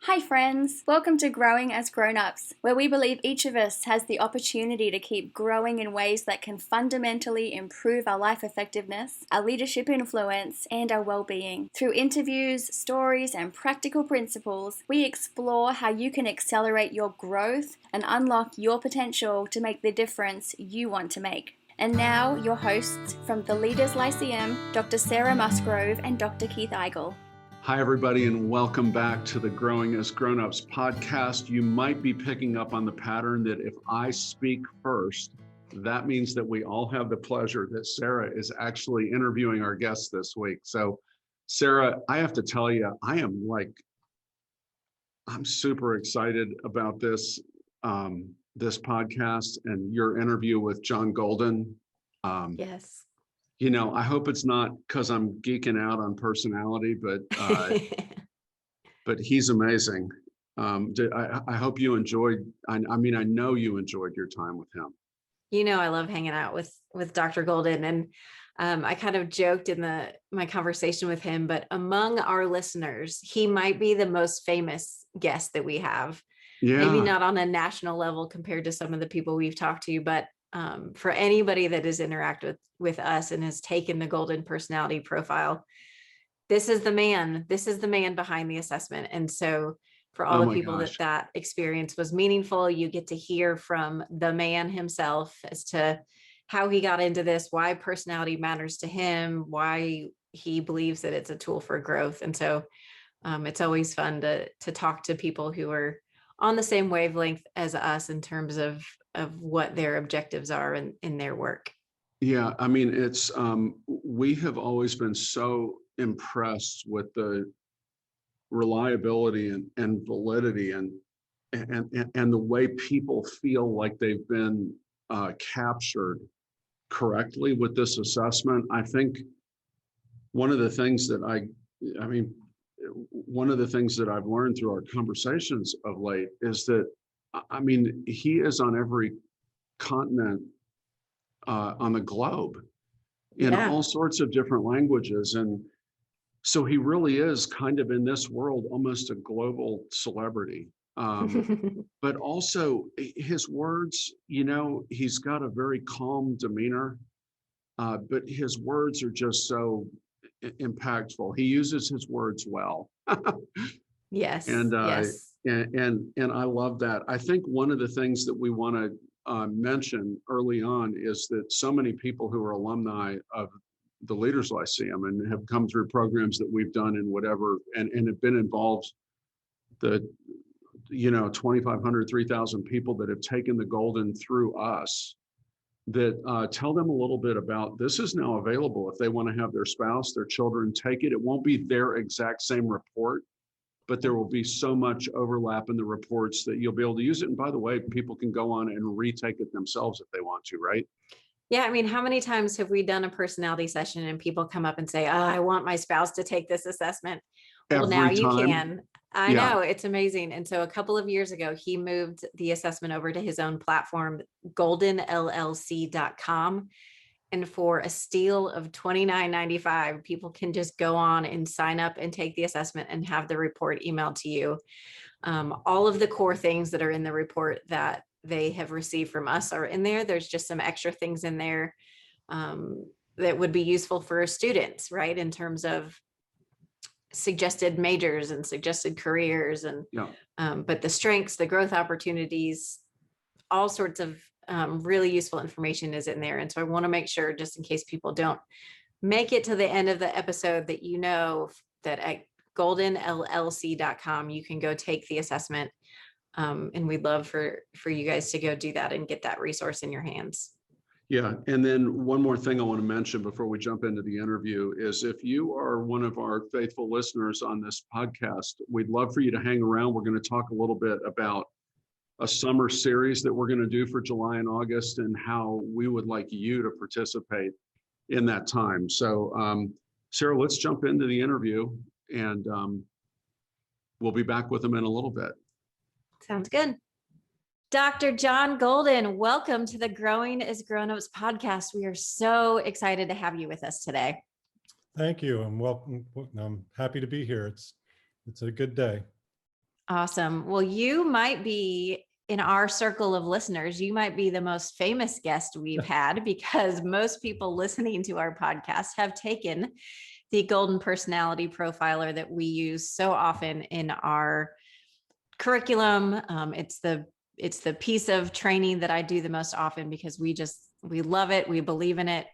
Hi friends, welcome to Growing as Grown-Ups, where we believe each of us has the opportunity to keep growing in ways that can fundamentally improve our life effectiveness, our leadership influence, and our well-being. Through interviews, stories, and practical principles, we explore how you can accelerate your growth and unlock your potential to make the difference you want to make. And now, your hosts from the Leaders Lyceum, Dr. Sarah Musgrove and Dr. Keith Eigel. Hi, everybody, and welcome back to the Growing as Grown-Ups podcast. You might be picking up on the pattern that if I speak first, that means that we all have the pleasure that Sarah is actually interviewing our guests this week. So, Sarah, I have to tell you, I'm super excited about this podcast and your interview with John Golden. Yes. You know, I hope it's not because I'm geeking out on personality, but he's amazing. I hope you enjoyed. I know you enjoyed your time with him. You know, I love hanging out with Dr. Golden, and I kind of joked in my conversation with him, but among our listeners, he might be the most famous guest that we have. Yeah. Maybe not on a national level compared to some of the people we've talked to, but for anybody that has interacted with us and has taken the Golden personality profile, this is the man behind the assessment. And so for all the people that experience was meaningful, you get to hear from the man himself as to how he got into this, why personality matters to him, why he believes that it's a tool for growth. And so it's always fun to talk to people who are on the same wavelength as us in terms of what their objectives are in their work. Yeah, I mean, it's we have always been so impressed with the reliability and validity and the way people feel like they've been captured correctly with this assessment. I think one of the things that one of the things that I've learned through our conversations of late is that, I mean, he is on every continent on the globe in all sorts of different languages. And so he really is kind of in this world, almost a global celebrity. But also his words, you know, he's got a very calm demeanor, but his words are just so impactful. He uses his words well. Yes. And yes. And I love that. I think one of the things that we want to mention early on is that so many people who are alumni of the Leaders Lyceum and have come through programs that we've done and whatever, and have been involved, 2,500, 3,000 people that have taken the Golden through us, that tell them a little bit about this is now available if they want to have their spouse, their children take it. It won't be their exact same report, but there will be so much overlap in the reports that you'll be able to use it. And by the way, people can go on and retake it themselves if they want to, right? Yeah. I mean, how many times have we done a personality session and people come up and say, oh, I want my spouse to take this assessment. Well, now you can. I know, it's amazing. And so a couple of years ago, he moved the assessment over to his own platform, goldenllc.com. And for a steal of $29.95, people can just go on and sign up and take the assessment and have the report emailed to you. All of the core things that are in the report that they have received from us are in there. There's just some extra things in there that would be useful for students, right? In terms of suggested majors and suggested careers and but the strengths, the growth opportunities, all sorts of really useful information is in there. And so I want to make sure, just in case people don't make it to the end of the episode, that you know that at goldenllc.com you can go take the assessment, and we'd love for you guys to go do that and get that resource in your hands. Yeah. And then one more thing I want to mention before we jump into the interview is if you are one of our faithful listeners on this podcast, we'd love for you to hang around. We're going to talk a little bit about a summer series that we're going to do for July and August and how we would like you to participate in that time. So, Sarah, let's jump into the interview and we'll be back with them in a little bit. Sounds good. Dr. John Golden, welcome to the Growing as Grown-Ups podcast. We are so excited to have you with us today. Thank you, and welcome. I'm happy to be here. It's a good day. Awesome. Well, you might be in our circle of listeners, you might be the most famous guest we've had, because most people listening to our podcast have taken the Golden Personality Profiler that we use so often in our curriculum. It's the piece of training that I do the most often, because we love it. We believe in it.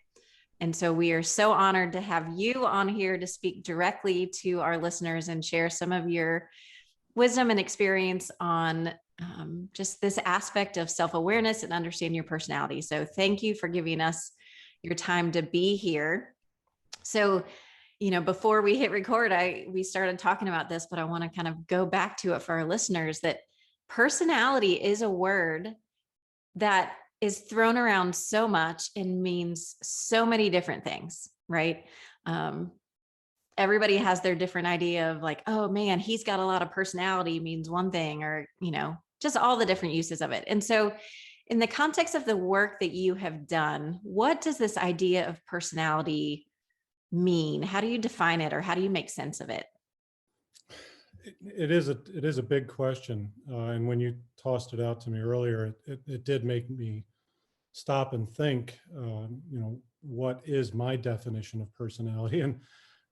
And so we are so honored to have you on here to speak directly to our listeners and share some of your wisdom and experience on just this aspect of self-awareness and understand your personality. So thank you for giving us your time to be here. So, before we hit record, we started talking about this, but I want to kind of go back to it for our listeners, that personality is a word that is thrown around so much and means so many different things, right? Everybody has their different idea of like, oh man, he's got a lot of personality means one thing, or, just all the different uses of it. And so in the context of the work that you have done, what does this idea of personality mean? How do you define it, or how do you make sense of it? It is a big question. And when you tossed it out to me earlier, it did make me stop and think, what is my definition of personality? And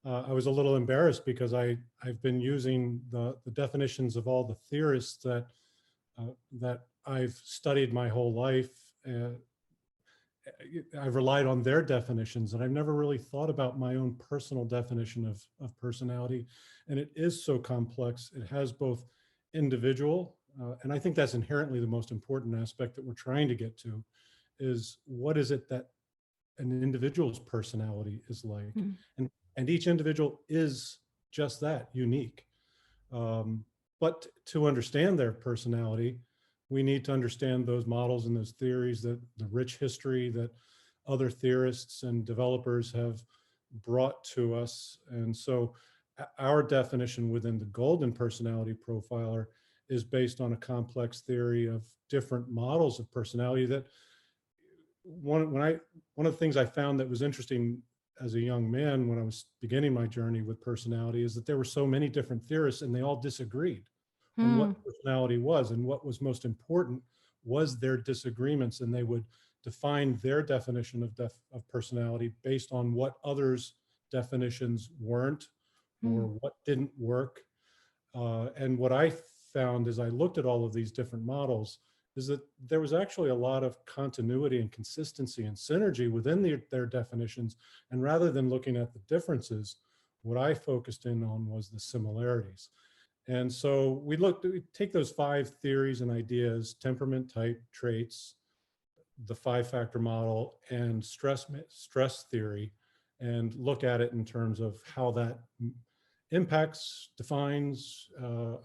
I was a little embarrassed because I've been using the definitions of all the theorists that I've studied my whole life. I've relied on their definitions, and I've never really thought about my own personal definition of personality. And it is so complex. It has both individual, and I think that's inherently the most important aspect that we're trying to get to, is what is it that an individual's personality is like? Mm. And each individual is just that, unique. But to understand their personality, we need to understand those models and those theories, that the rich history that other theorists and developers have brought to us. And so our definition within the Golden Personality Profiler is based on a complex theory of different models of personality. That one of the things I found that was interesting as a young man when I was beginning my journey with personality is that there were so many different theorists, and they all disagreed on what personality was, and what was most important was their disagreements, and they would define their definition of personality based on what others' definitions weren't, or what didn't work. And what I found as I looked at all of these different models is that there was actually a lot of continuity and consistency and synergy within their definitions. And rather than looking at the differences, what I focused in on was the similarities. And so we take those 5 theories and ideas: temperament, type, traits, the 5-factor model, and stress theory, and look at it in terms of how that impacts, defines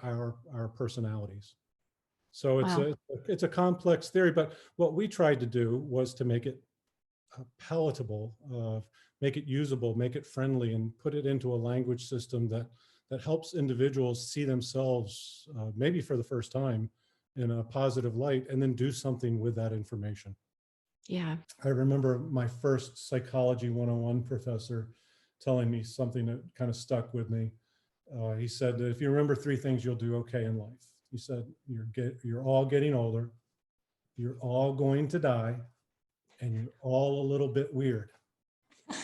our personalities. So it's a complex theory, but what we tried to do was to make it palatable, make it usable, make it friendly, and put it into a language system that helps individuals see themselves, maybe for the first time, in a positive light, and then do something with that information. Yeah. I remember my first Psychology 101 professor telling me something that kind of stuck with me. He said that if you remember 3 things, you'll do okay in life. He said, you're all getting older, you're all going to die, and you're all a little bit weird.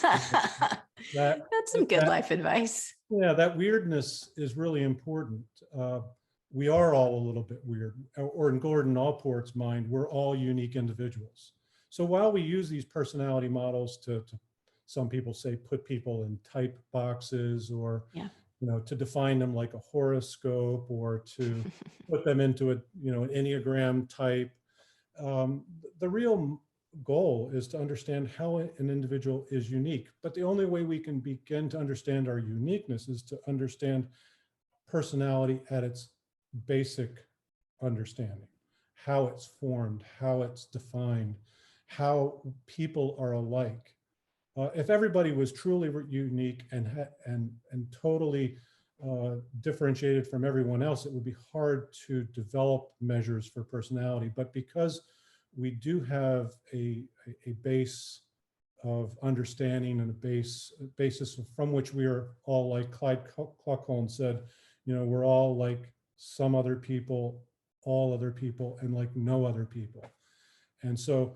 That's some good life advice. Yeah, that weirdness is really important. We are all a little bit weird, or in Gordon Allport's mind, we're all unique individuals. So while we use these personality models to some people say, put people in type boxes, or to define them like a horoscope, or to put them into an Enneagram type, the real goal is to understand how an individual is unique. But the only way we can begin to understand our uniqueness is to understand personality at its basic understanding, how it's formed, how it's defined, how people are alike. If everybody was truly unique and totally differentiated from everyone else, it would be hard to develop measures for personality. But because we do have a base of understanding and a basis from which we are all, like Clyde Clockhorn said, we're all like some other people, all other people, and like no other people. And so,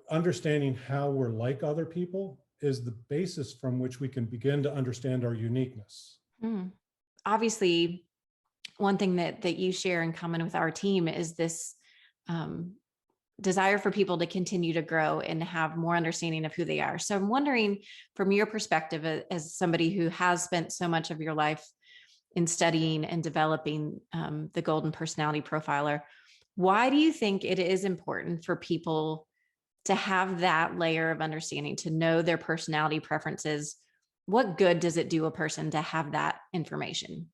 understanding how we're like other people is the basis from which we can begin to understand our uniqueness. Obviously, one thing that you share in common with our team is this desire for people to continue to grow and have more understanding of who they are. So I'm wondering, from your perspective, as somebody who has spent so much of your life in studying and developing the Golden Personality Profiler, why do you think it is important for people to have that layer of understanding, to know their personality preferences? What good does it do a person to have that information?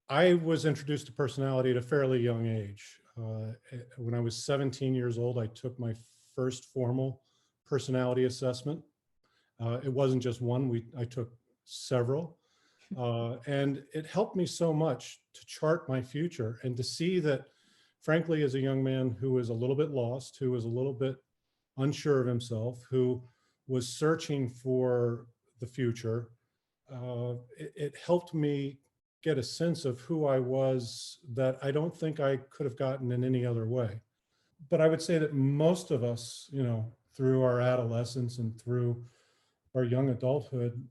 I was introduced to personality at a fairly young age. When I was 17 years old, I took my first formal personality assessment. It wasn't just one, I took several. And it helped me so much to chart my future and to see that, frankly, as a young man who was a little bit lost, who was a little bit unsure of himself, who was searching for the future, it helped me get a sense of who I was that I don't think I could have gotten in any other way. But I would say that most of us, through our adolescence and through our young adulthood,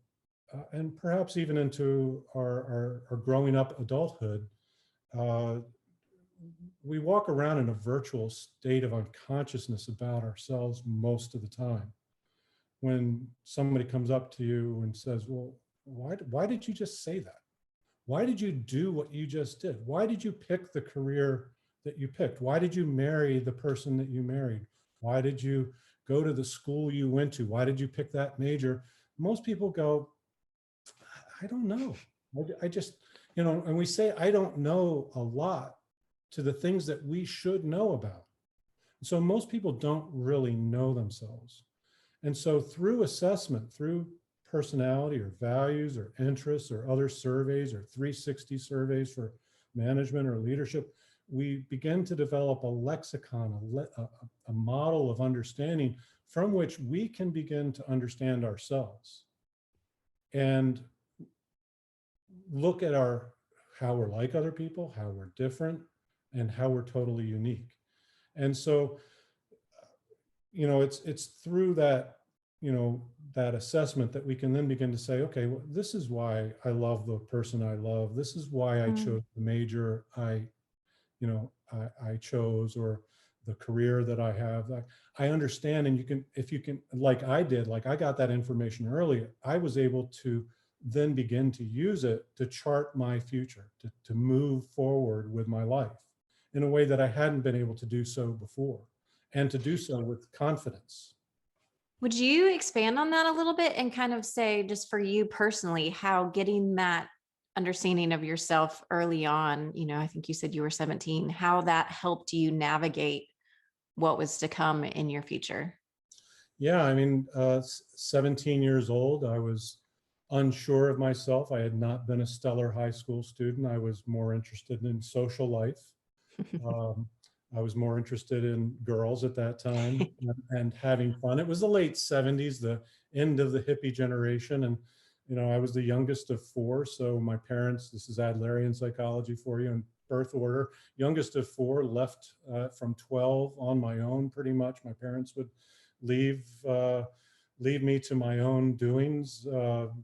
and perhaps even into our growing up adulthood, we walk around in a virtual state of unconsciousness about ourselves most of the time. When somebody comes up to you and says, well, why did you just say that? Why did you do what you just did? Why did you pick the career that you picked? Why did you marry the person that you married? Why did you go to the school you went to? Why did you pick that major? Most people go, I don't know. I just, and we say, I don't know a lot to the things that we should know about. So most people don't really know themselves. And so through assessment, through personality or values or interests or other surveys or 360 surveys for management or leadership, we begin to develop a lexicon, a model of understanding from which we can begin to understand ourselves and look at how we're like other people, how we're different, and how we're totally unique. And so, it's through that, that assessment that we can then begin to say, okay, well, this is why I love the person I love. This is why I chose the major I chose, or the career that I have. I understand, and if you can, like I did, like I got that information early, I was able to then begin to use it to chart my future, to move forward with my life in a way that I hadn't been able to do so before, and to do so with confidence. Would you expand on that a little bit and kind of say, just for you personally, how getting that understanding of yourself early on, I think you said you were 17, how that helped you navigate what was to come in your future? Yeah, 17 years old, I was unsure of myself. I had not been a stellar high school student. I was more interested in social life. I was more interested in girls at that time and having fun. It was the late 70s, the end of the hippie generation. And, I was the youngest of four. So my parents, this is Adlerian psychology for you in birth order, youngest of four, left from 12 on my own pretty much. My parents would leave me to my own doings.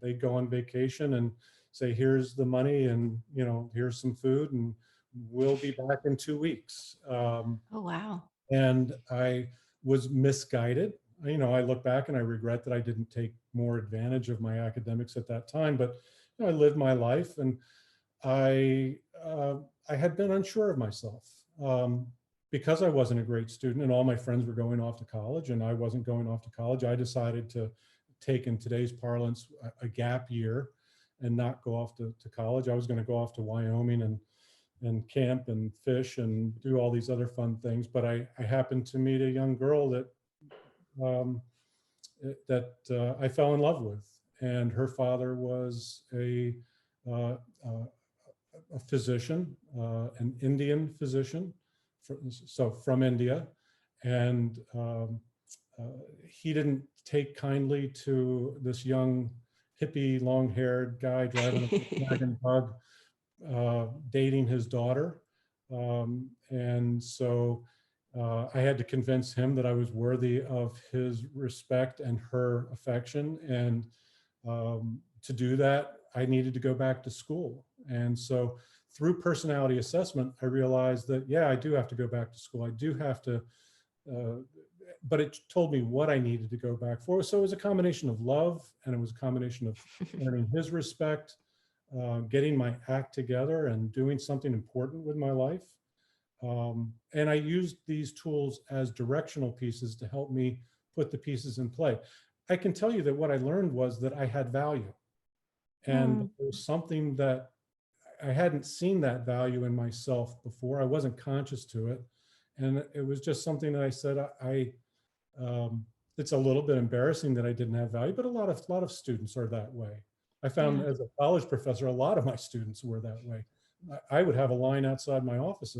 They'd go on vacation and say, here's the money and, here's some food, and we'll be back in 2 weeks. Oh, wow. And I was misguided. I look back and I regret that I didn't take more advantage of my academics at that time, but I lived my life, and I had been unsure of myself. Because I wasn't a great student and all my friends were going off to college and I wasn't going off to college, I decided to take, in today's parlance, a gap year and not go off to college. I was going to go off to Wyoming and camp and fish and do all these other fun things. But I happened to meet a young girl that I fell in love with, and her father was a physician, an Indian physician, from India, and he didn't take kindly to this young hippie, long-haired guy driving a Volkswagen Bug, dating his daughter. And so I had to convince him that I was worthy of his respect and her affection. And to do that, I needed to go back to school. And so through personality assessment, I realized that, yeah, I do have to go back to school. I do have to, but it told me what I needed to go back for. So it was a combination of love, and it was a combination of earning his respect, getting my act together and doing something important with my life. And I used these tools as directional pieces to help me put the pieces in play. I can tell you that what I learned was that I had value. And it was something that I hadn't seen that value in myself before. I wasn't conscious to it. And it was just something that I said, it's a little bit embarrassing that I didn't have value, but a lot of students are that way. I found as a college professor, a lot of my students were that way. I would have a line outside my office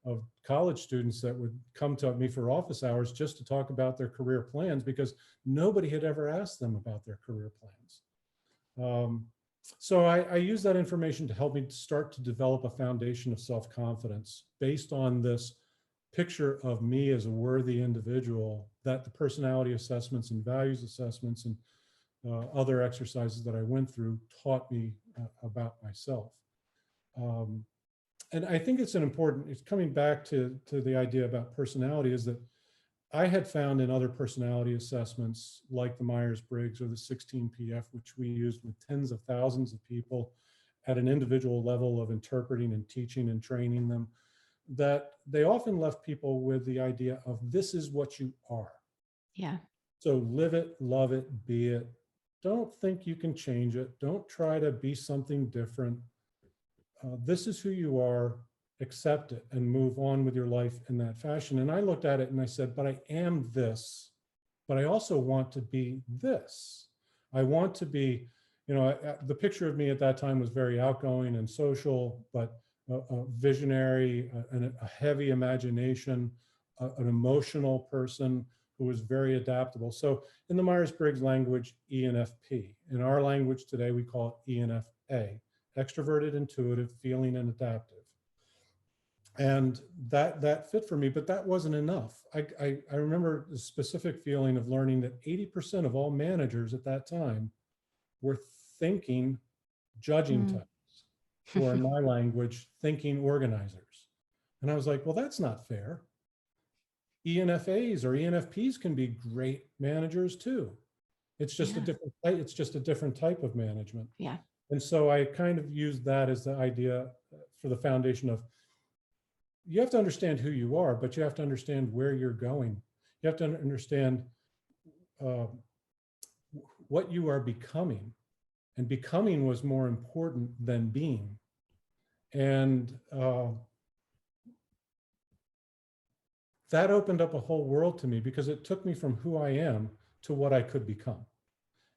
of college students that would come to me for office hours just to talk about their career plans, because nobody had ever asked them about their career plans. So I use that information to help me start to develop a foundation of self-confidence based on this picture of me as a worthy individual that the personality assessments and values assessments and other exercises that I went through taught me about myself. And I think it's coming back to the idea about personality, is that I had found in other personality assessments like the Myers-Briggs or the 16PF, which we used with tens of thousands of people at an individual level of interpreting and teaching and training them, that they often left people with the idea of, this is what you are. Yeah. So live it, love it, be it. Don't think you can change it. Don't try to be something different. This is who you are. Accept it and move on with your life in that fashion. And I looked at it and I said, but I am this, but I also want to be this. I want to be, the picture of me at that time was very outgoing and social, but a visionary, a heavy imagination, an emotional person who was very adaptable. So in the Myers-Briggs language, ENFP. In our language today, we call it ENFA, extroverted, intuitive, feeling, and adaptive. And that fit for me, but that wasn't enough. I remember the specific feeling of learning that 80% of all managers at that time were thinking judging types, or in my language, thinking organizers. And I was like, well, that's not fair. ENFAs or ENFPs can be great managers too. It's just a different type of management. Yeah. And so I kind of used that as the idea for the foundation of, you have to understand who you are, but you have to understand where you're going. You have to understand what you are becoming. And becoming was more important than being. And that opened up a whole world to me, because it took me from who I am to what I could become.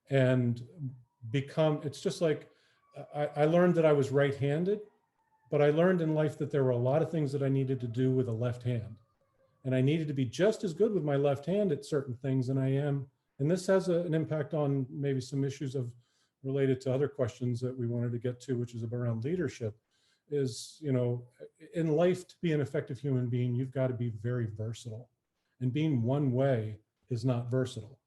And it's just like, I learned that I was right-handed, but I learned in life that there were a lot of things that I needed to do with a left hand. And I needed to be just as good with my left hand at certain things than I am. And this has an impact on maybe some issues related to other questions that we wanted to get to, which is around leadership. Is, in life, to be an effective human being, you've got to be very versatile. And being one way is not versatile.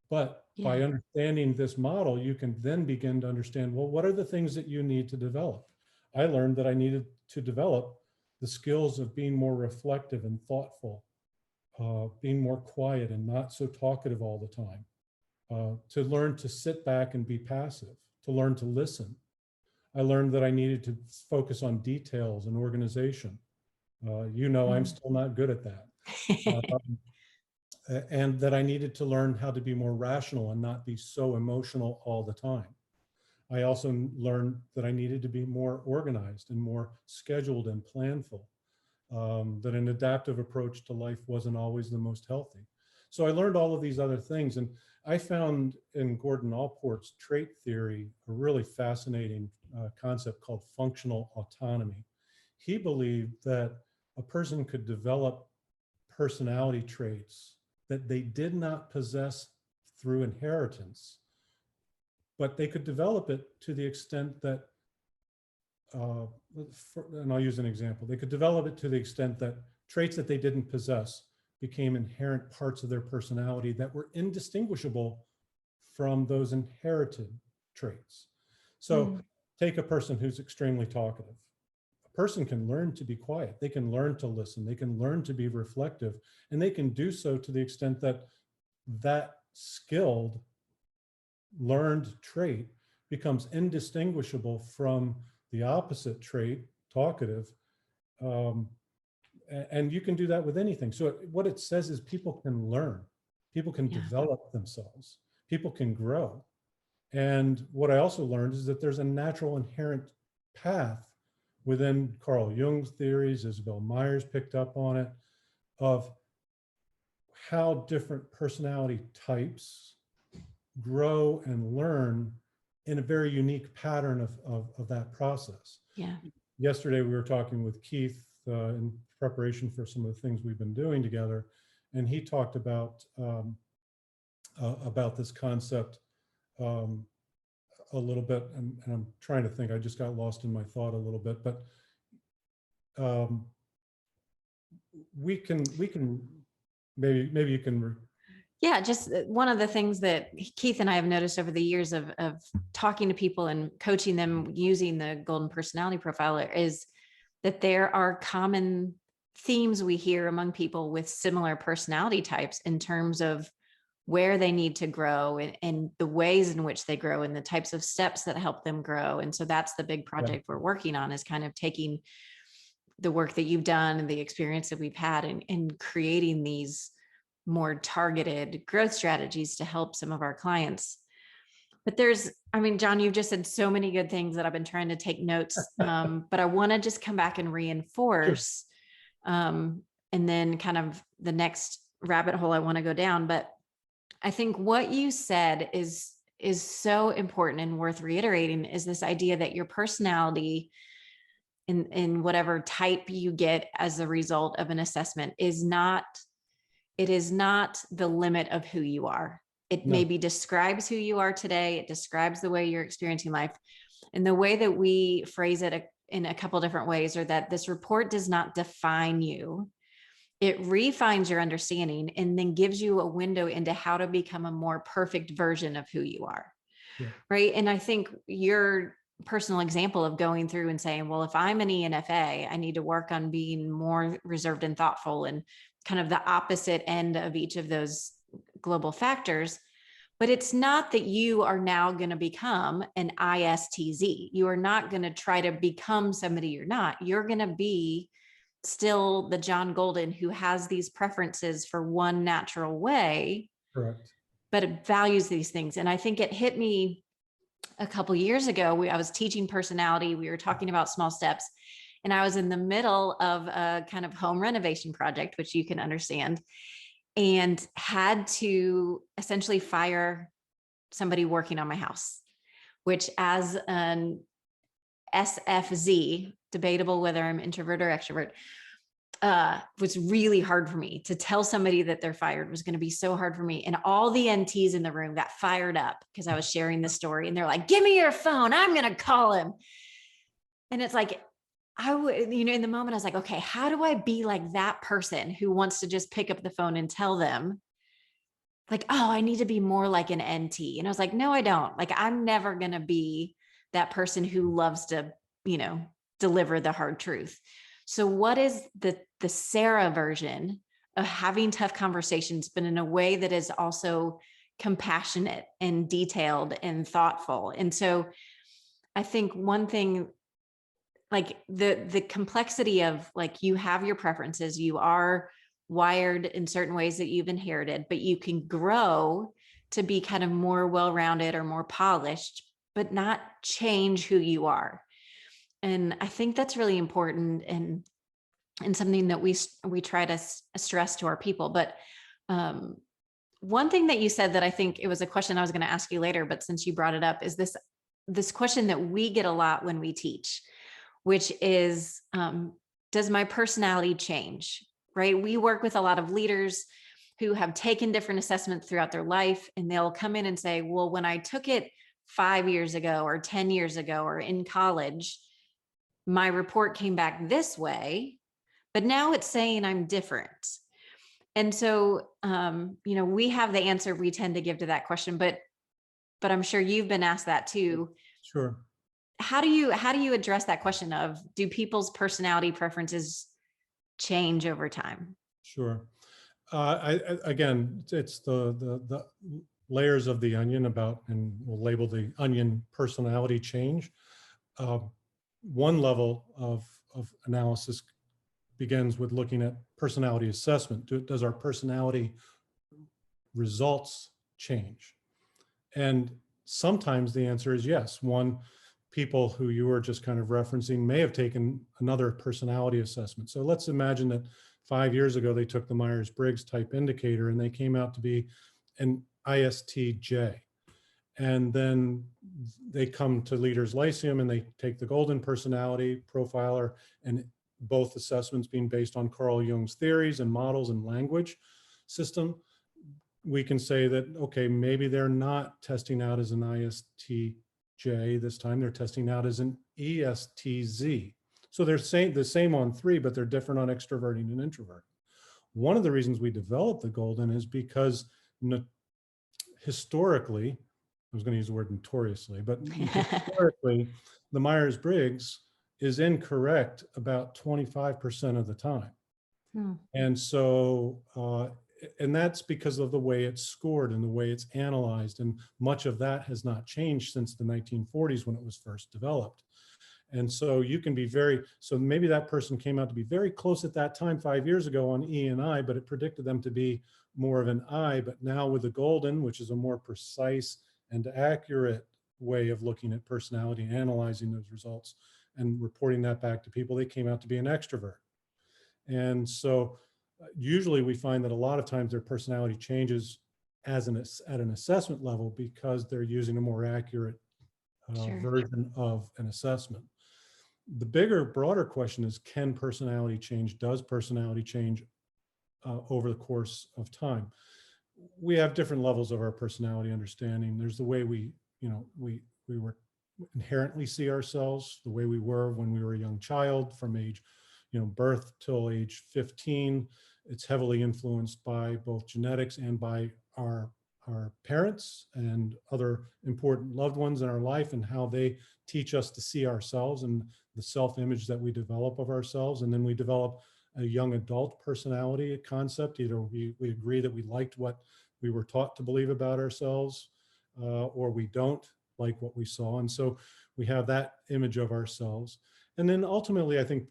But by understanding this model, you can then begin to understand, well, what are the things that you need to develop? I learned that I needed to develop the skills of being more reflective and thoughtful, being more quiet and not so talkative all the time, to learn to sit back and be passive, to learn to listen. I learned that I needed to focus on details and organization. I'm still not good at that. And that I needed to learn how to be more rational and not be so emotional all the time. I also learned that I needed to be more organized and more scheduled and planful, that an adaptive approach to life wasn't always the most healthy. So I learned all of these other things. And I found in Gordon Allport's trait theory a really fascinating concept called functional autonomy. He believed that a person could develop personality traits that they did not possess through inheritance, but they could develop it to the extent that and I'll use an example, they could develop it to the extent that traits that they didn't possess became inherent parts of their personality that were indistinguishable from those inherited traits. So take a person who's extremely talkative. A person can learn to be quiet. They can learn to listen. They can learn to be reflective, and they can do so to the extent that that skilled, learned trait becomes indistinguishable from the opposite trait, talkative. And you can do that with anything. So what it says is people can learn, people can develop themselves, people can grow. And what I also learned is that there's a natural inherent path within Carl Jung's theories, Isabel Myers picked up on it, of how different personality types grow and learn in a very unique pattern of that process. Yeah. Yesterday, we were talking with Keith in preparation for some of the things we've been doing together, and he talked about this concept a little bit, and I'm trying to think. I just got lost in my thought a little bit, but we can maybe you can. Yeah, just one of the things that Keith and I have noticed over the years of talking to people and coaching them using the Golden Personality Profiler is that there are common themes we hear among people with similar personality types in terms of where they need to grow and the ways in which they grow and the types of steps that help them grow. And so that's the big project we're working on, is kind of taking the work that you've done and the experience that we've had and creating these more targeted growth strategies to help some of our clients. But John, you've just said so many good things that I've been trying to take notes, but I want to just come back and reinforce, and then kind of the next rabbit hole I want to go down. But I think what you said is so important and worth reiterating, is this idea that your personality in whatever type you get as a result of an assessment is not the limit of who you are. It maybe describes who you are today. It describes the way you're experiencing life. And the way that we phrase it in a couple different ways are that this report does not define you. It refines your understanding and then gives you a window into how to become a more perfect version of who you are. Yeah. Right. And I think your personal example of going through and saying, well, if I'm an ENFA, I need to work on being more reserved and thoughtful, and kind of the opposite end of each of those global factors. But it's not that you are now going to become an ISTZ. You are not going to try to become somebody you're not. You're going to be still the John Golden who has these preferences for one natural way. Correct. But it values these things. And I think it hit me a couple of years ago. I was teaching personality. We were talking about small steps. And I was in the middle of a kind of home renovation project, which you can understand, and had to essentially fire somebody working on my house, which as an SFZ, debatable whether I'm introvert or extrovert, was really hard for me. To tell somebody that they're fired was going to be so hard for me. And all the NTs in the room got fired up because I was sharing the story, and they're like, give me your phone, I'm going to call him. And it's like, I would, in the moment I was like, okay, how do I be like that person who wants to just pick up the phone and tell them like, oh, I need to be more like an NT. And I was like, no, I don't. Like, I'm never going to be that person who loves to, deliver the hard truth. So what is the Sarah version of having tough conversations, but in a way that is also compassionate and detailed and thoughtful? And so I think one thing, like the complexity of, like, you have your preferences, you are wired in certain ways that you've inherited, but you can grow to be kind of more well-rounded or more polished, but not change who you are. And I think that's really important and something that we try to stress to our people. But one thing that you said that I think it was a question I was going to ask you later, but since you brought it up, is this question that we get a lot when we teach, which is, does my personality change? Right? We work with a lot of leaders who have taken different assessments throughout their life, and they'll come in and say, well, when I took it 5 years ago or 10 years ago or in college, my report came back this way, but now it's saying I'm different. And so, we have the answer we tend to give to that question, but I'm sure you've been asked that too. Sure. How do you address that question of, do people's personality preferences change over time? Sure. Again, it's the layers of the onion about, and we'll label the onion personality change. One level of analysis begins with looking at personality assessment. Does our personality results change? And sometimes the answer is yes. People who you were just kind of referencing may have taken another personality assessment. So let's imagine that 5 years ago, they took the Myers-Briggs type indicator and they came out to be an ISTJ. And then they come to Leaders Lyceum and they take the Golden Personality Profiler, and both assessments being based on Carl Jung's theories and models and language system. We can say that, okay, maybe they're not testing out as an ISTJ this time, they're testing out as an ESTZ. So they're the same on 3, but they're different on extroverting and introverting. One of the reasons we developed the Golden is because historically, I was going to use the word notoriously, but historically, the Myers-Briggs is incorrect about 25% of the time. And so, and that's because of the way it's scored and the way it's analyzed. And much of that has not changed since the 1940s when it was first developed. And so you can be so maybe that person came out to be very close at that time 5 years ago on E and I, but it predicted them to be more of an I. But now with the Golden, which is a more precise and accurate way of looking at personality and analyzing those results and reporting that back to people, they came out to be an extrovert. And so usually we find that a lot of times their personality changes at an assessment level because they're using a more accurate version of an assessment. The bigger, broader question is, can personality change? Does personality change over the course of time? We have different levels of our personality understanding. There's the way we inherently see ourselves, the way we were when we were a young child, from age, birth till age 15. It's heavily influenced by both genetics and by our parents and other important loved ones in our life, and how they teach us to see ourselves and the self-image that we develop of ourselves. And then we develop a young adult personality concept. Either we agree that we liked what we were taught to believe about ourselves, or we don't like what we saw. And so we have that image of ourselves. And then ultimately, I think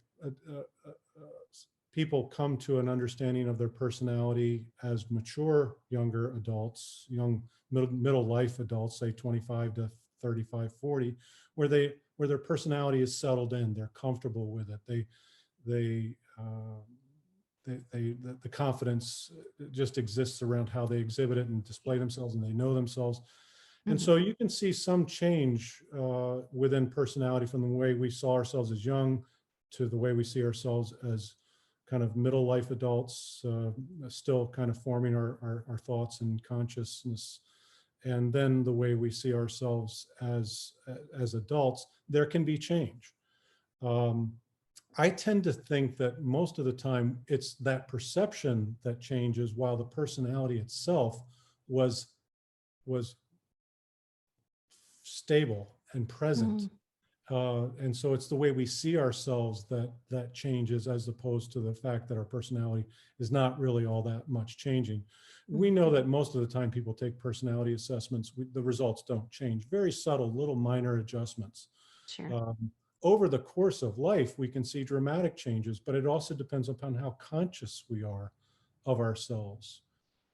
people come to an understanding of their personality as mature younger adults, young middle life adults, say 25 to 35, 40, where their personality is settled in, they're comfortable with it. The confidence just exists around how they exhibit it and display themselves, and they know themselves. And so you can see some change within personality from the way we saw ourselves as young to the way we see ourselves as kind of middle life adults, still kind of forming our thoughts and consciousness. And then the way we see ourselves as adults, there can be change. I tend to think that most of the time it's that perception that changes, while the personality itself was stable and present. And so it's the way we see ourselves that changes, as opposed to the fact that our personality is not really all that much changing. We know that most of the time people take personality assessments, the results don't change. Very subtle, little minor adjustments. Sure. Over the course of life, we can see dramatic changes, but it also depends upon how conscious we are of ourselves.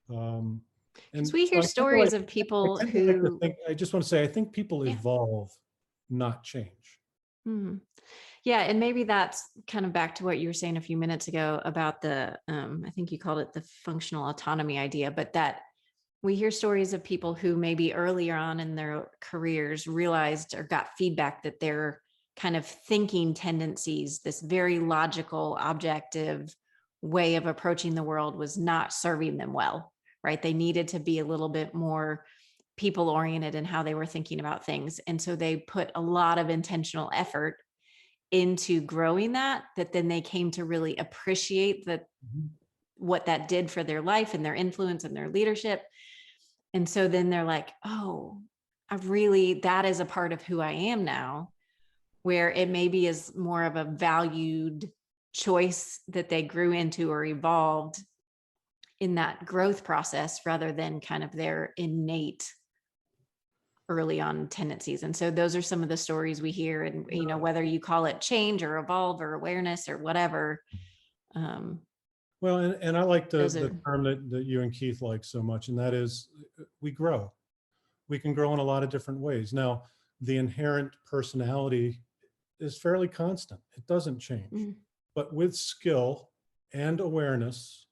Because we hear stories of people who... I just want to say, I think people evolve, not change. Yeah, and maybe that's kind of back to what you were saying a few minutes ago about the, I think you called it the functional autonomy idea, but that we hear stories of people who maybe earlier on in their careers realized or got feedback that their kind of thinking tendencies, this very logical, objective way of approaching the world, was not serving them well, right? They needed to be a little bit more people-oriented in how they were thinking about things. And so they put a lot of intentional effort into growing that then they came to really appreciate what that did for their life and their influence and their leadership. And so then they're like, oh, that is a part of who I am now, where it maybe is more of a valued choice that they grew into or evolved in that growth process rather than kind of their innate early on tendencies. And so those are some of the stories we hear, and, you know, whether you call it change or evolve or awareness or whatever. Well, and I like the term that you and Keith like so much, and that is we grow. We can grow in a lot of different ways. Now, the inherent personality is fairly constant. It doesn't change. Mm-hmm. But with skill and awareness,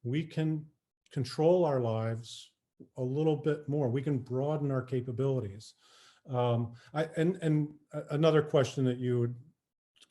we can control our lives a little bit more. We can broaden our capabilities. Another question that you would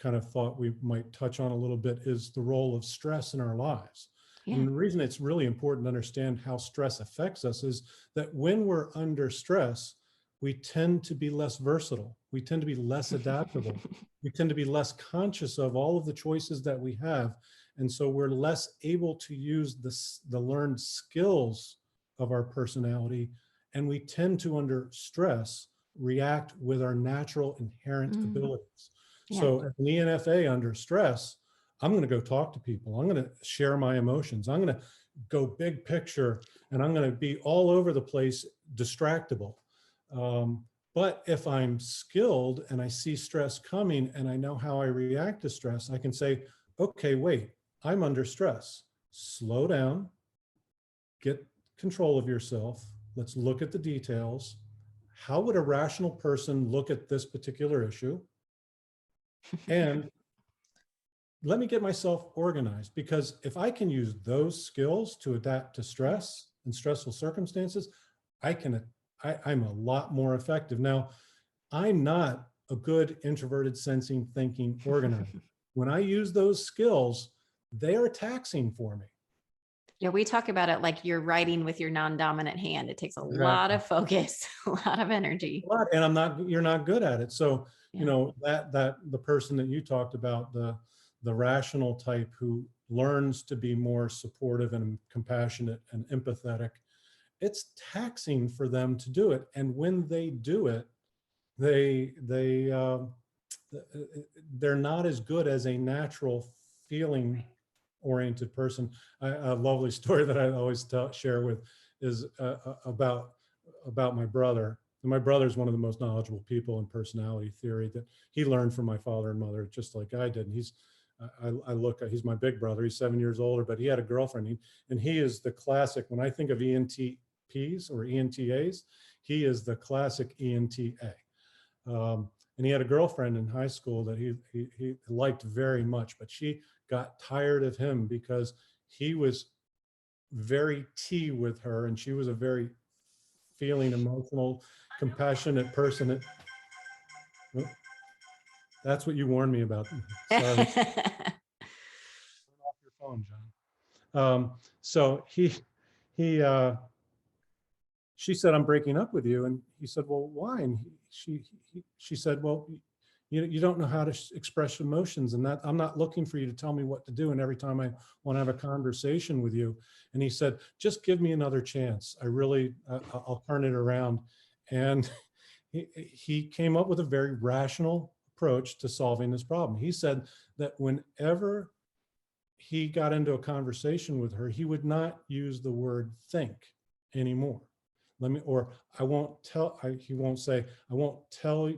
kind of thought we might touch on a little bit is the role of stress in our lives. Yeah. And the reason it's really important to understand how stress affects us is that when we're under stress, we tend to be less versatile. We tend to be less adaptable. We tend to be less conscious of all of the choices that we have. And so we're less able to use the learned skills of our personality. And we tend to, under stress, react with our natural inherent abilities. Yeah. So as an ENFA under stress, I'm going to go talk to people. I'm going to share my emotions. I'm going to go big picture, and I'm going to be all over the place, distractible. But if I'm skilled and I see stress coming and I know how I react to stress, I can say, okay, wait, I'm under stress. Slow down, get control of yourself. Let's look at the details. How would a rational person look at this particular issue? And let me get myself organized, because if I can use those skills to adapt to stress and stressful circumstances, I'm a lot more effective. Now, I'm not a good introverted, sensing, thinking organizer. When I use those skills, they are taxing for me. Yeah, we talk about it like you're writing with your non-dominant hand. It takes a lot of focus, a lot of energy. And you're not good at it. So, you know, that the person that you talked about, the rational type who learns to be more supportive and compassionate and empathetic, it's taxing for them to do it. And when they do it, they're not as good as a natural feeling oriented person. A lovely story that I always share with is about my brother. And my brother is one of the most knowledgeable people in personality theory, that he learned from my father and mother, just like I did. And he's my big brother. He's 7 years older, but he had a girlfriend, and he is the classic. When I think of ENTPs or ENTAs, he is the classic ENTA. And he had a girlfriend in high school that he liked very much, but she got tired of him because he was very T with her, and she was a very feeling, emotional, compassionate person. That's what you warned me about. Sorry. Turn off your phone, John. So she said, I'm breaking up with you. And he said, well, why? And she said, well, you don't know how to express emotions, and that I'm not looking for you to tell me what to do. And every time I want to have a conversation with you. And he said, just give me another chance. I'll turn it around. And he came up with a very rational approach to solving this problem. He said that whenever he got into a conversation with her, he would not use the word think anymore. He won't say, I won't tell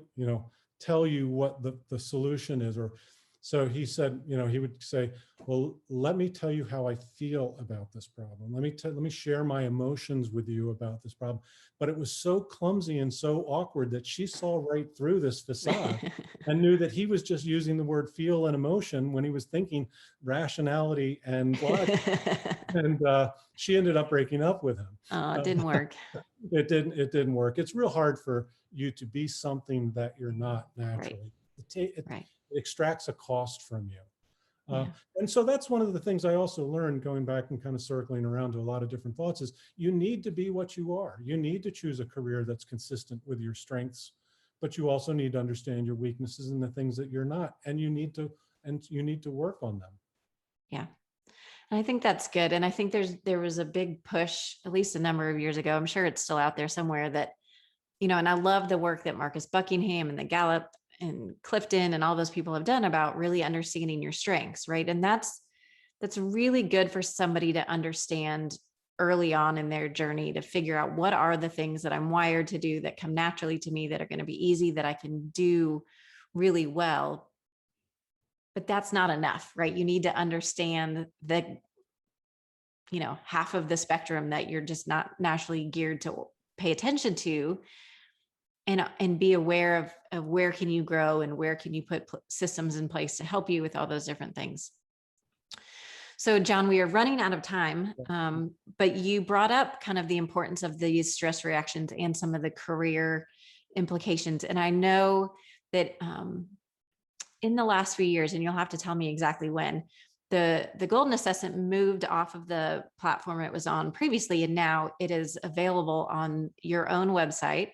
you what the solution is. Or so he said, he would say, well, let me tell you how I feel about this problem. Let me share my emotions with you about this problem. But it was so clumsy and so awkward that she saw right through this facade and knew that he was just using the word feel and emotion when he was thinking rationality and logic. And she ended up breaking up with him. Oh, it didn't work. It didn't work. It's real hard for you to be something that you're not naturally. Right. It extracts a cost from you. And so that's one of the things I also learned, going back and kind of circling around to a lot of different thoughts, is you need to be what you are. You need to choose a career that's consistent with your strengths, but you also need to understand your weaknesses and the things that you're not, and you need to work on them. Yeah. And I think that's good. And I think there was a big push, at least a number of years ago. I'm sure it's still out there somewhere that, and I love the work that Marcus Buckingham and the Gallup and Clifton and all those people have done about really understanding your strengths, right? And that's really good for somebody to understand early on in their journey, to figure out what are the things that I'm wired to do that come naturally to me, that are going to be easy, that I can do really well. But that's not enough, right? You need to understand that, half of the spectrum that you're just not naturally geared to pay attention to, and be aware of where can you grow and where can you put systems in place to help you with all those different things. So John, we are running out of time, but you brought up kind of the importance of these stress reactions and some of the career implications. And I know that in the last few years, and you'll have to tell me exactly when, the Golden Assessment moved off of the platform it was on previously, and now it is available on your own website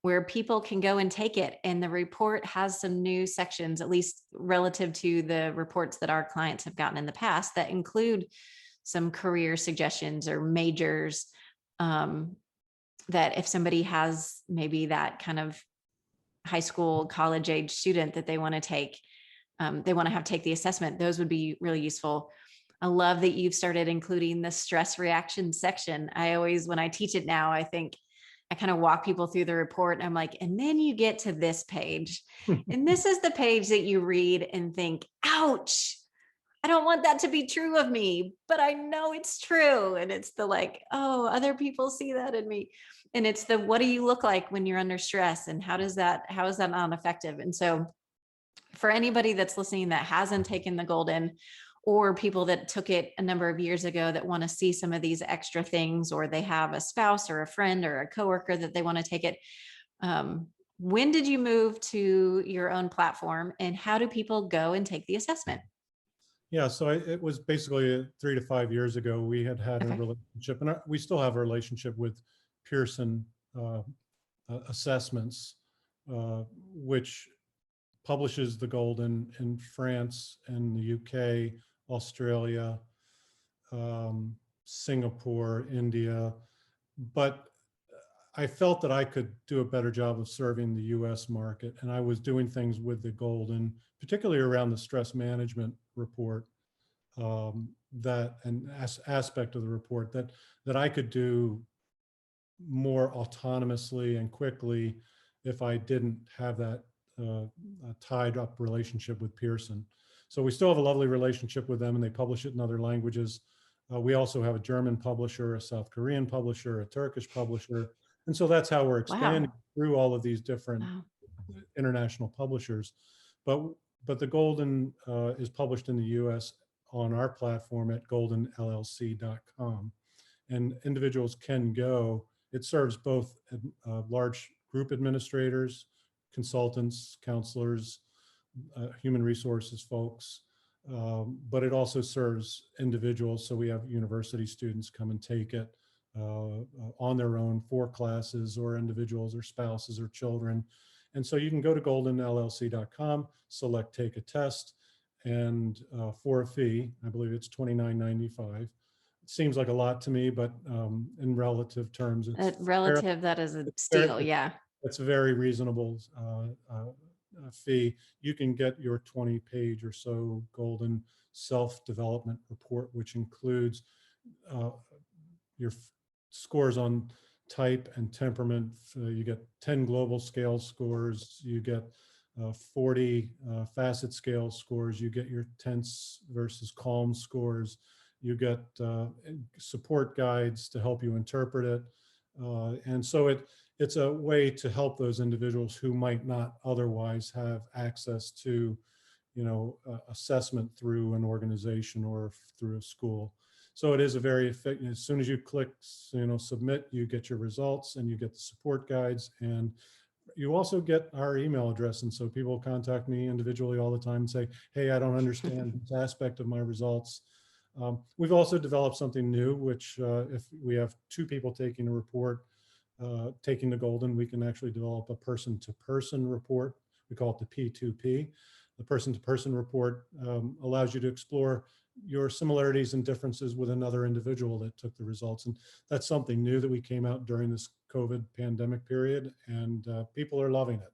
where people can go and take it. And the report has some new sections, at least relative to the reports that our clients have gotten in the past, that include some career suggestions or majors, that if somebody has maybe that kind of high school, college age student that they want to take, they want to have take the assessment, those would be really useful. I love that you've started including the stress reaction section. I always, when I teach it now, I kind of walk people through the report and I'm like, and then you get to this page and this is the page that you read and think, ouch, I don't want that to be true of me, but I know it's true. And it's the like, oh, other people see that in me. And it's the, what do you look like when you're under stress? And how is that not effective? And so for anybody that's listening that hasn't taken the Golden, or people that took it a number of years ago that want to see some of these extra things, or they have a spouse or a friend or a coworker that they want to take it. When did you move to your own platform, and how do people go and take the assessment? Yeah, so it was basically 3 to 5 years ago. We had a relationship, and we still have a relationship with Pearson Assessments, which publishes the Golden in France and the UK, Australia, Singapore, India. But I felt that I could do a better job of serving the US market. And I was doing things with the Golden, particularly around the stress management report, that an aspect of the report that I could do more autonomously and quickly if I didn't have that tied up relationship with Pearson. So we still have a lovely relationship with them, and they publish it in other languages. We also have a German publisher, a South Korean publisher, a Turkish publisher. And so that's how we're expanding through all of these different international publishers. But the Golden is published in the US on our platform at goldenllc.com. And individuals can go. It serves both large group administrators, consultants, counselors, human resources folks, but it also serves individuals. So we have university students come and take it on their own for classes, or individuals or spouses or children. And so you can go to goldenllc.com, select take a test, and for a fee, I believe it's $29.95. Seems like a lot to me, but in relative terms, that is a steal. Yeah. It's a very reasonable fee. You can get your 20-page or so Golden self-development report, which includes your scores on type and temperament. You get 10 global scale scores. You get 40 facet scale scores. You get your tense versus calm scores. You get support guides to help you interpret it. And so it's a way to help those individuals who might not otherwise have access to, assessment through an organization or through a school. So it is a very effective. As soon as you click, submit, you get your results and you get the support guides, and you also get our email address. And so people contact me individually all the time and say, hey, I don't understand this aspect of my results. We've also developed something new, which if we have 2 people taking a report, taking the golden, we can actually develop a person-to-person report. We call it the P2P. The person-to-person report allows you to explore your similarities and differences with another individual that took the results. And that's something new that we came out during this COVID pandemic period, and people are loving it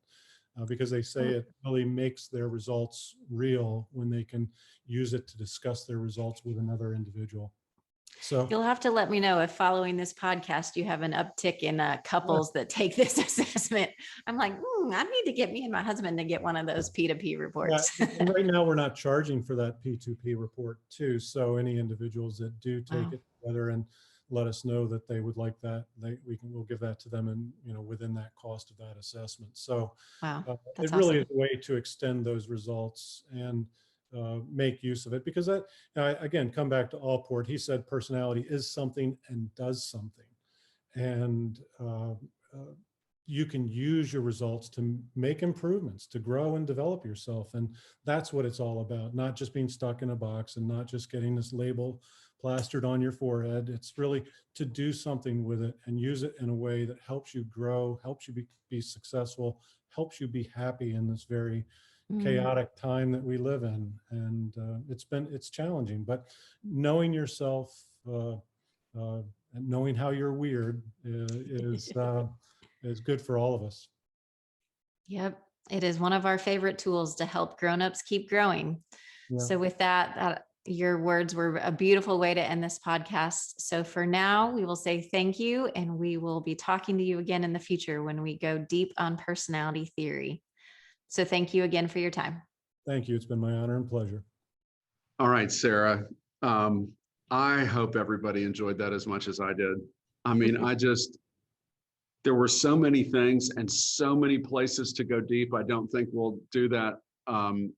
because they say it really makes their results real when they can use it to discuss their results with another individual. So you'll have to let me know if following this podcast, you have an uptick in couples that take this assessment. I'm like, I need to get me and my husband to get one of those P2P reports. Yeah, and right now we're not charging for that P2P report too. So any individuals that do take it together and let us know that they would like that, we'll give that to them, and within that cost of that assessment. So it really is a way to extend those results and make use of it, because that, again, come back to Allport. He said personality is something and does something, and you can use your results to make improvements, to grow and develop yourself. And that's what it's all about, not just being stuck in a box and not just getting this label plastered on your forehead. It's really to do something with it and use it in a way that helps you grow, helps you be successful, helps you be happy in this very chaotic time that we live in. And it's challenging, but knowing yourself and knowing how you're weird is good for all of us. Yep. It is one of our favorite tools to help grownups keep growing. Yeah. So with that, your words were a beautiful way to end this podcast. So for now, we will say thank you, and we will be talking to you again in the future when we go deep on personality theory. So thank you again for your time. Thank you. It's been my honor and pleasure. All right, Sarah. I hope everybody enjoyed that as much as I did. I mean, there were so many things and so many places to go deep. I don't think we'll do that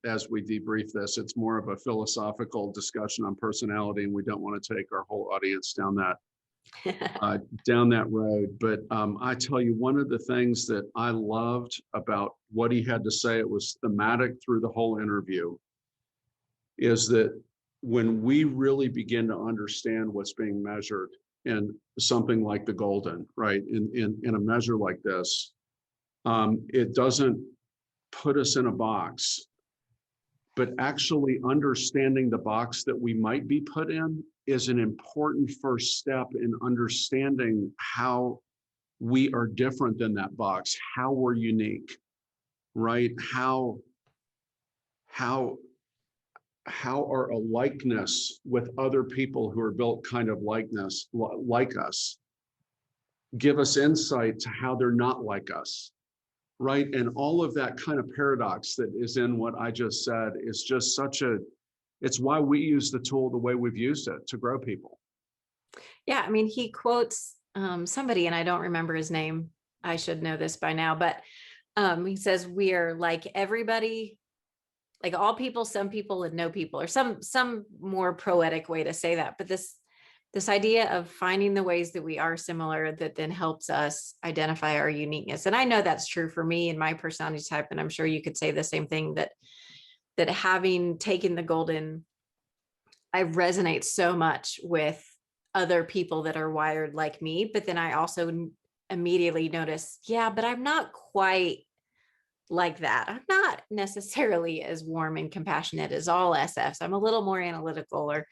as we debrief this. It's more of a philosophical discussion on personality, and we don't want to take our whole audience down that road. But I tell you, one of the things that I loved about what he had to say, it was thematic through the whole interview, is that when we really begin to understand what's being measured in something like the golden, right, in a measure like this, it doesn't put us in a box, but actually understanding the box that we might be put in is an important first step in understanding how we are different than that box, how we're unique, right? How our likeness with other people who are built kind of like us give us insight to how they're not like us, right? And all of that kind of paradox that is in what I just said is just it's why we use the tool the way we've used it to grow people. Yeah, I mean, he quotes somebody, and I don't remember his name. I should know this by now, but he says, we are like everybody, like all people, some people, and no people, or some more poetic way to say that. But this idea of finding the ways that we are similar that then helps us identify our uniqueness. And I know that's true for me and my personality type. And I'm sure you could say the same thing, that having taken the golden, I resonate so much with other people that are wired like me. But then I also immediately notice, yeah, but I'm not quite like that. I'm not necessarily as warm and compassionate as all SFs. I'm a little more analytical, or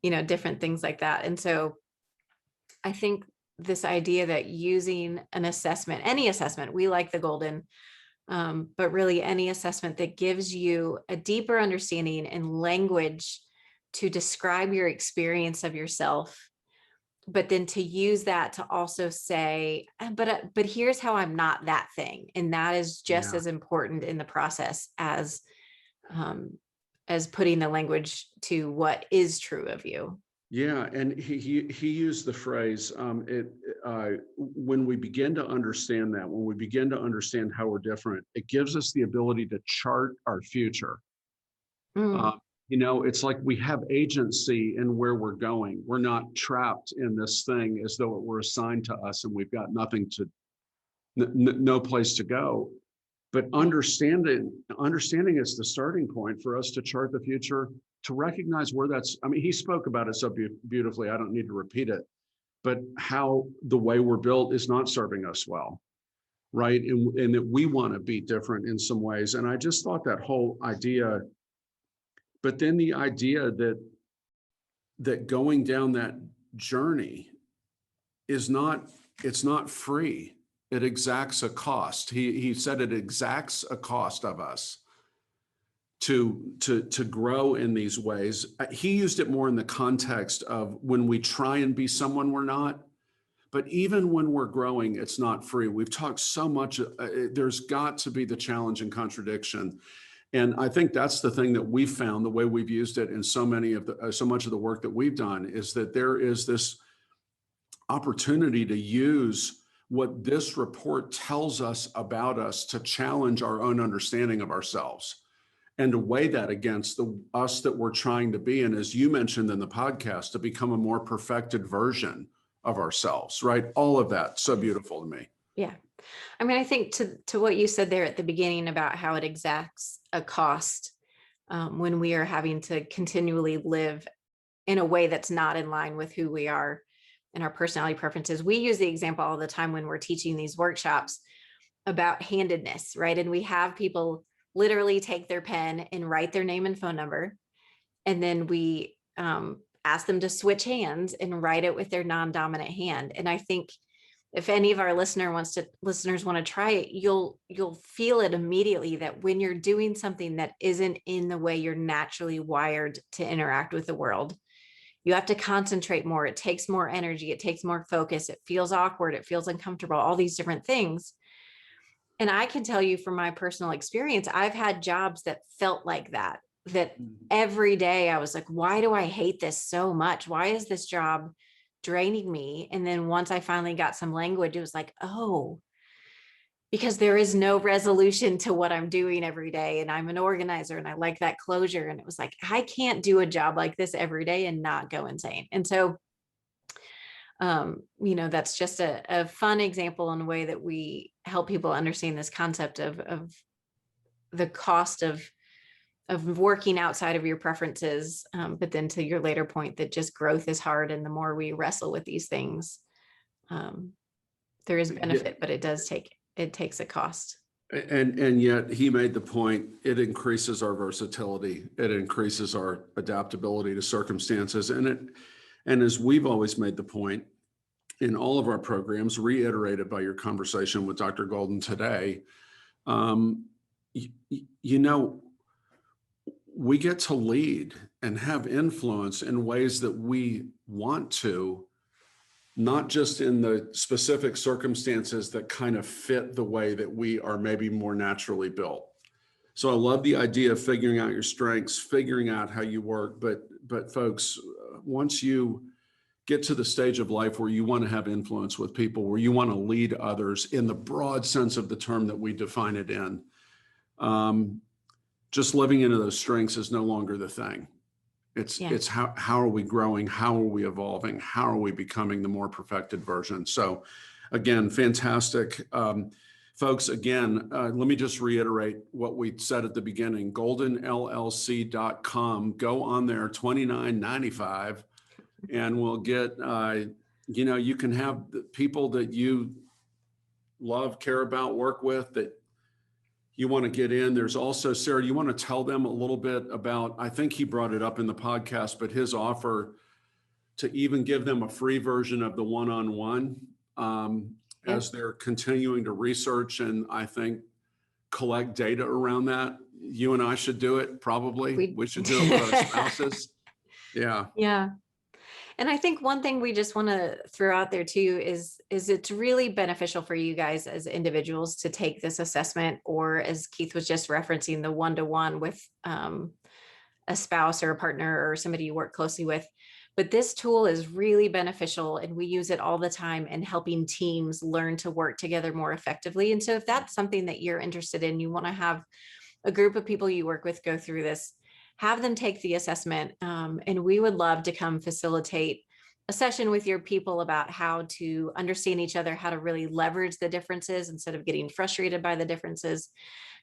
different things like that. And so I think this idea that using an assessment, any assessment, we like the golden, but really any assessment that gives you a deeper understanding and language to describe your experience of yourself, but then to use that to also say, but here's how I'm not that thing. And that is just as important in the process as putting the language to what is true of you. Yeah, and he used the phrase, when we begin to understand that, when we begin to understand how we're different, it gives us the ability to chart our future. It's like we have agency in where we're going. We're not trapped in this thing as though it were assigned to us and we've got no place to go. But understanding is the starting point for us to chart the future, to recognize where he spoke about it so beautifully. I don't need to repeat it, but how the way we're built is not serving us well, right? And that we want to be different in some ways. And I just thought that whole idea, but then the idea that going down that journey is not, it's not free. It exacts a cost. He said it exacts a cost of us to grow in these ways. He used it more in the context of when we try and be someone we're not. But even when we're growing, it's not free. We've talked so much, there's got to be the challenge and contradiction. And I think that's the thing that we've found, the way we've used it in so much of the work that we've done, is that there is this opportunity to use what this report tells us about us to challenge our own understanding of ourselves and to weigh that against the us that we're trying to be. And as you mentioned in the podcast, to become a more perfected version of ourselves, right? All of that, so beautiful to me. Yeah. I mean, I think to what you said there at the beginning about how it exacts a cost when we are having to continually live in a way that's not in line with who we are and our personality preferences. We use the example all the time when we're teaching these workshops about handedness, right? And we have people literally take their pen and write their name and phone number. And then we ask them to switch hands and write it with their non-dominant hand. And I think if any of our listeners want to try it, you'll feel it immediately that when you're doing something that isn't in the way you're naturally wired to interact with the world, you have to concentrate more. It takes more energy. It takes more focus. It feels awkward. It feels uncomfortable, all these different things. And I can tell you from my personal experience, I've had jobs that felt like that every day I was like, why do I hate this so much? Why is this job draining me? And then once I finally got some language, it was like, oh, because there is no resolution to what I'm doing every day. And I'm an organizer and I like that closure. And it was like, I can't do a job like this every day and not go insane. And so, that's just a fun example in a way that we help people understand this concept of the cost of working outside of your preferences. But then to your later point that just growth is hard. And the more we wrestle with these things, there is benefit, but it takes a cost. And yet he made the point, it increases our versatility. It increases our adaptability to circumstances. And as we've always made the point in all of our programs, reiterated by your conversation with Dr. Golden today, we get to lead and have influence in ways that we want to, not just in the specific circumstances that kind of fit the way that we are maybe more naturally built. So I love the idea of figuring out your strengths, figuring out how you work. But folks, once you get to the stage of life where you want to have influence with people, where you want to lead others in the broad sense of the term that we define it in, just living into those strengths is no longer the thing. It's how are we growing? How are we evolving? How are we becoming the more perfected version? So again, fantastic. Folks, again, let me just reiterate what we said at the beginning, goldenllc.com. Go on there, $29.95, and we'll get, you can have the people that you love, care about, work with, that you want to get in. There's also, Sarah, you want to tell them a little bit about, I think he brought it up in the podcast, but his offer to even give them a free version of the one-on-one as they're continuing to research and I think collect data around that. You and I should do it, probably. We should do it with our spouses. Yeah. Yeah. And I think one thing we just want to throw out there too is it's really beneficial for you guys as individuals to take this assessment, or as Keith was just referencing, the one-to-one with a spouse or a partner or somebody you work closely with. But this tool is really beneficial and we use it all the time in helping teams learn to work together more effectively. And so if that's something that you're interested in, you want to have a group of people you work with go through this, have them take the assessment. And we would love to come facilitate a session with your people about how to understand each other, how to really leverage the differences instead of getting frustrated by the differences.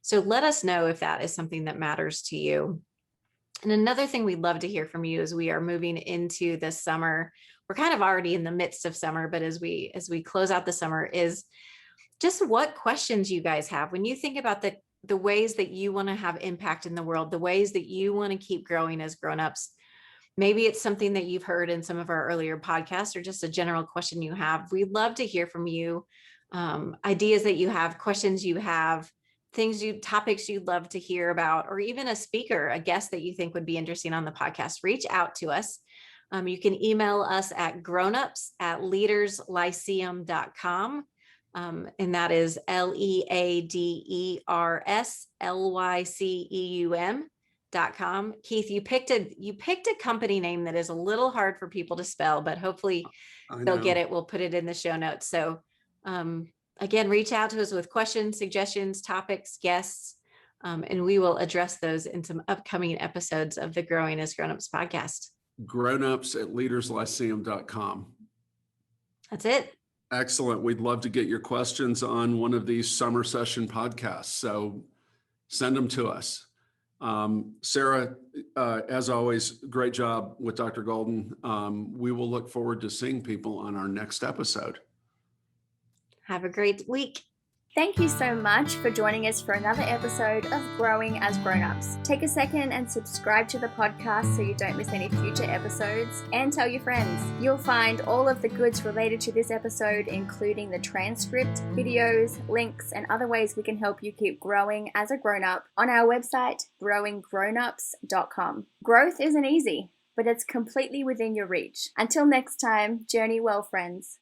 So let us know if that is something that matters to you. And another thing we'd love to hear from you as we are moving into the summer, we're kind of already in the midst of summer, but as we close out the summer, is just what questions you guys have when you think about the ways that you want to have impact in the world, the ways that you want to keep growing as grownups. Maybe it's something that you've heard in some of our earlier podcasts or just a general question you have. We'd love to hear from you, ideas that you have, questions you have, topics you'd love to hear about, or even a speaker, a guest that you think would be interesting on the podcast. Reach out to us. You can email us at grownups@leaderslyceum.com. And that is LEADERSLYCEUM.com. Keith, you picked a company name that is a little hard for people to spell, but hopefully they'll get it. We'll put it in the show notes. So again, reach out to us with questions, suggestions, topics, guests, and we will address those in some upcoming episodes of the Growing as Grownups podcast. Grownups@leaderslyceum.com. That's it. Excellent. We'd love to get your questions on one of these summer session podcasts. So send them to us. Sarah, as always, great job with Dr. Golden. We will look forward to seeing people on our next episode. Have a great week. Thank you so much for joining us for another episode of Growing as Grownups. Take a second and subscribe to the podcast so you don't miss any future episodes, and tell your friends. You'll find all of the goods related to this episode, including the transcript, videos, links, and other ways we can help you keep growing as a grownup on our website, growinggrownups.com. Growth isn't easy, but it's completely within your reach. Until next time, journey well, friends.